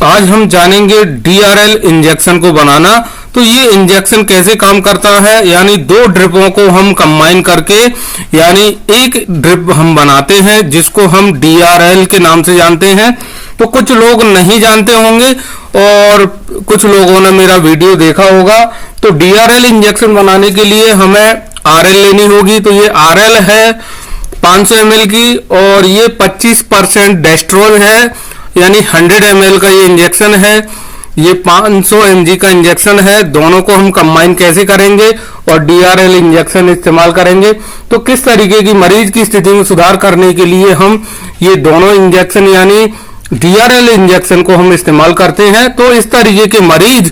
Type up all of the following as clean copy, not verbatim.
आज हम जानेंगे डीआरएल इंजेक्शन को बनाना। तो ये इंजेक्शन कैसे काम करता है, यानी दो ड्रिपों को हम कंबाइन करके यानी एक ड्रिप हम बनाते हैं जिसको हम डीआरएल के नाम से जानते हैं। तो कुछ लोग नहीं जानते होंगे और कुछ लोगों ने मेरा वीडियो देखा होगा। तो डीआरएल इंजेक्शन बनाने के लिए हमें आरएल लेनी होगी। तो ये आरएल है 500 ml की और ये 25% डेस्ट्रोल है, यानी 100 ml का ये इंजेक्शन है। ये 500 mg का इंजेक्शन है। दोनों को हम कंबाइन कैसे करेंगे और डीआरएल इंजेक्शन इस्तेमाल करेंगे। तो किस तरीके की मरीज की स्थिति में सुधार करने के लिए हम ये दोनों इंजेक्शन यानी डीआरएल इंजेक्शन को हम इस्तेमाल करते हैं। तो इस तरीके के मरीज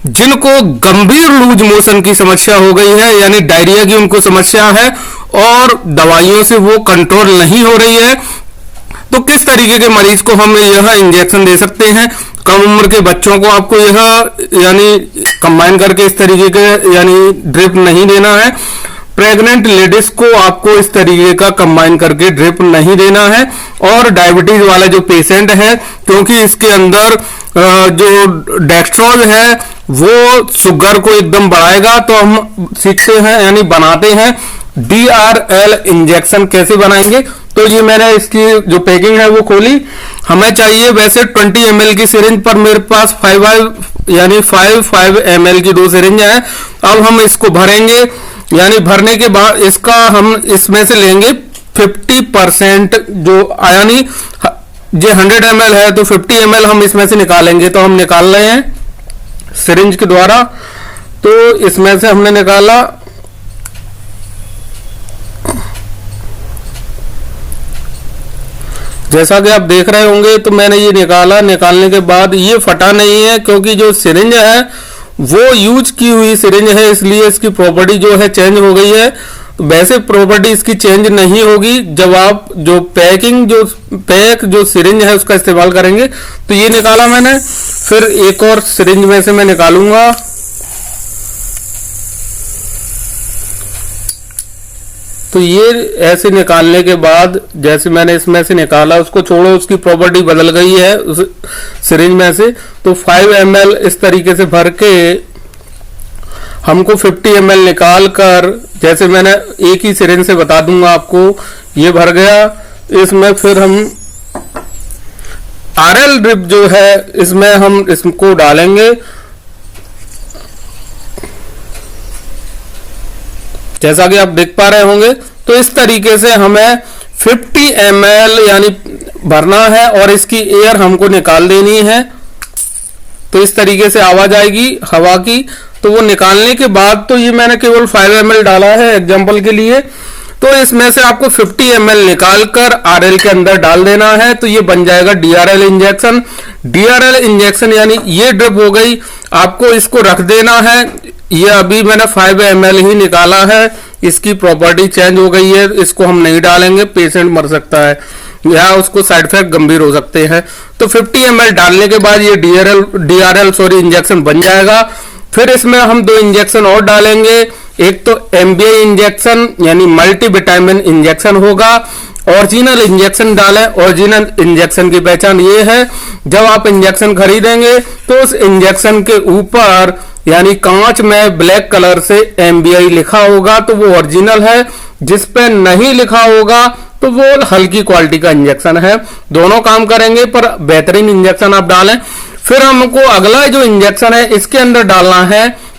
जिनको गंभीर लूज मोशन की समस्या हो गई है, यानी डायरिया की उनको समस्या है और दवाइयों से वो कंट्रोल नहीं हो रही है, तो किस तरीके के मरीज को हम यह इंजेक्शन दे सकते हैं। कम उम्र के बच्चों को आपको यह यानी कंबाइन करके इस तरीके के यानी ड्रिप नहीं देना है। प्रेग्नेंट लेडीज को आपको इस तरीके का कंबाइन करके ड्रिप नहीं देना है। और डायबिटीज वाला जो पेशेंट है, क्योंकि इसके अंदर जो डेक्स्ट्रोल है वो शुगर को एकदम बढ़ाएगा, तो हम सीखते हैं यानी बनाते हैं डीआरएल इंजेक्शन कैसे बनाएंगे। तो ये मैंने इसकी जो पैकिंग है वो खोली। हमें चाहिए वैसे 20 ml की सिरिंज, पर मेरे पास 5 ml की 2 सिरिंज है। अब हम इसको भरेंगे, यानी भरने के बाद इसका हम इसमें से लेंगे 50%, जो यानी ये 100 ml है तो 50 ml हम इसमें से निकालेंगे। तो हम निकाल रहे हैं सिरिंज के द्वारा। तो इसमें से हमने निकाला, जैसा कि आप देख रहे होंगे। तो मैंने ये निकाला, निकालने के बाद ये फटा नहीं है, क्योंकि जो सिरिंज है वो यूज की हुई सिरिंज है, इसलिए इसकी प्रॉपर्टी जो है चेंज हो गई है। तो वैसे प्रॉपर्टी इसकी चेंज नहीं होगी जब आप जो जो सिरिंज है उसका इस्तेमाल करेंगे। तो ये निकाला मैंने, फिर एक और सिरिंज में से मैं निकालूंगा। तो ये ऐसे निकालने के बाद जैसे मैंने इसमें से निकाला, उसको छोड़ो, उसकी प्रॉपर्टी बदल गई है उस सिरिंज में से। तो 5 ml इस तरीके से भर के हमको 50 ml निकाल कर, जैसे मैंने एक ही सिरिंज से बता दूंगा आपको, ये भर गया। इसमें फिर हम आरएल ड्रिप जो है इसमें हम इसको डालेंगे। जैसा कि आप देख पा रहे होंगे। तो इस तरीके से हमें 50 ml यानी भरना है और इसकी एयर हमको निकाल देनी है। तो इस तरीके से आवाज आएगी हवा की। तो वो निकालने के बाद, तो ये मैंने केवल 5 ml डाला है एग्जांपल के लिए। तो इसमें से आपको 50 ml निकाल कर आरएल के अंदर डाल देना है। तो ये बन जाएगा डीआरएल इंजेक्शन। डीआरएल इंजेक्शन यानी ये ड्रिप हो गई। आपको इसको रख देना है। ये अभी मैंने 5 ml ही निकाला है, इसकी प्रॉपर्टी चेंज हो गई है। इसको हम नहीं डालेंगे, पेशेंट मर सकता है या उसको साइड इफेक्ट गंभीर हो सकते हैं। तो 50 ml डालने के बाद ये डीआरएल इंजेक्शन बन जाएगा। फिर इसमें हम 2 इंजेक्शन और डालेंगे। एक तो एमबीआई इंजेक्शन यानी मल्टीविटामिन इंजेक्शन होगा। ओरिजिनल इंजेक्शन डालें। ओरिजिनल इंजेक्शन की पहचान ये है, जब आप इंजेक्शन खरीदेंगे तो उस इंजेक्शन के ऊपर यानी कांच में ब्लैक कलर से एमबीआई लिखा होगा, तो वो ओरिजिनल है। जिस पे नहीं लिखा होगा तो वो हल्की क्वालिटी का इंजेक्शन है। दोनों काम करेंगे, पर बेहतरीन इंजेक्शन आप डालें। फिर हमको अगला जो इंजेक्शन है इसके अंदर डालना है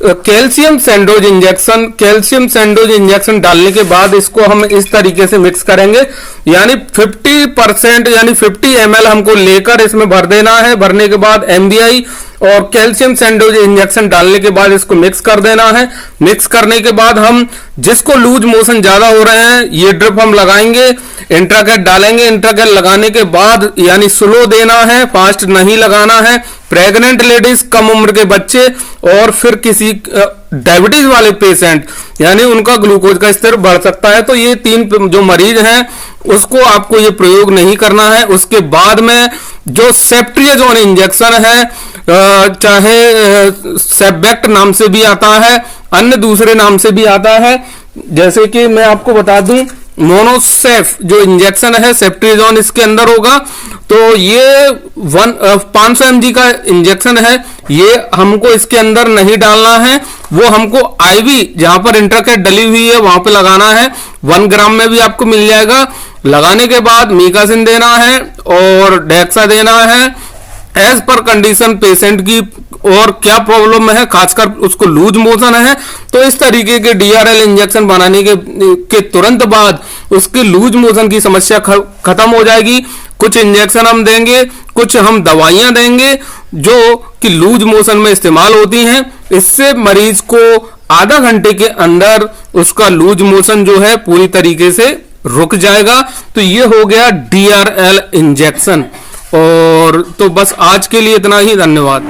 calcium Sandoz injection. Calcium Sandoz injection डालने के बाद इसको हम इस तरीके से मिक्स करेंगे, यानी 50% यानी 50 ml हमको लेकर इसमें भर देना है। भरने के बाद एमबीआई और कैल्शियम सैंडोज इंजेक्शन डालने के बाद इसको मिक्स कर देना है। मिक्स करने के बाद हम जिसको लूज मोशन ज्यादा हो रहे हैं ये ड्रिप हम लगाएंगे, इंट्राकेट डालेंगे। इंट्राकेट लगाने के बाद यानी स्लो देना है, फास्ट नहीं लगाना है। प्रेग्नेंट लेडीज, कम उम्र के बच्चे और फिर किसी डायबिटीज वाले पेशेंट यानी उनका ग्लूकोज का स्तर बढ़ सकता है। तो ये 3 जो मरीज हैं उसको आपको ये प्रयोग नहीं करना है। उसके बाद में जो सेफ्ट्रियाजोन इंजेक्शन है, चाहे सेबेक्ट नाम से भी आता है, अन्य दूसरे नाम से भी आता है। जैसे कि मैं आपको बता दूं मोनोसेफ जो इंजेक्शन है सेफ्ट्रीजोन इसके अंदर होगा। तो ये 500 mg का इंजेक्शन है, ये हमको इसके अंदर नहीं डालना है, वो हमको आईवी जहां पर इंटरकेट डली हुई है वहां पे लगाना है। 1 ग्राम में भी आपको मिल जाएगा। लगाने के बाद मीकासिन देना है और डेक्सा देना है एज पर कंडीशन पेशेंट की, और क्या प्रॉब्लम है, खासकर उसको लूज मोशन है तो इस तरीके के DRL इंजेक्शन बनाने के तुरंत बाद उसके लूज मोशन की समस्या खत्म हो जाएगी। कुछ इंजेक्शन हम देंगे, कुछ हम दवाइयां देंगे जो कि लूज मोशन में इस्तेमाल होती हैं। इससे मरीज को आधा घंटे के अंदर उसका लूज मोशन जो है पूरी तरीके से रुक जाएगा। तो ये हो गया DRL इंजेक्शन। और तो बस आज के लिए इतना ही, धन्यवाद।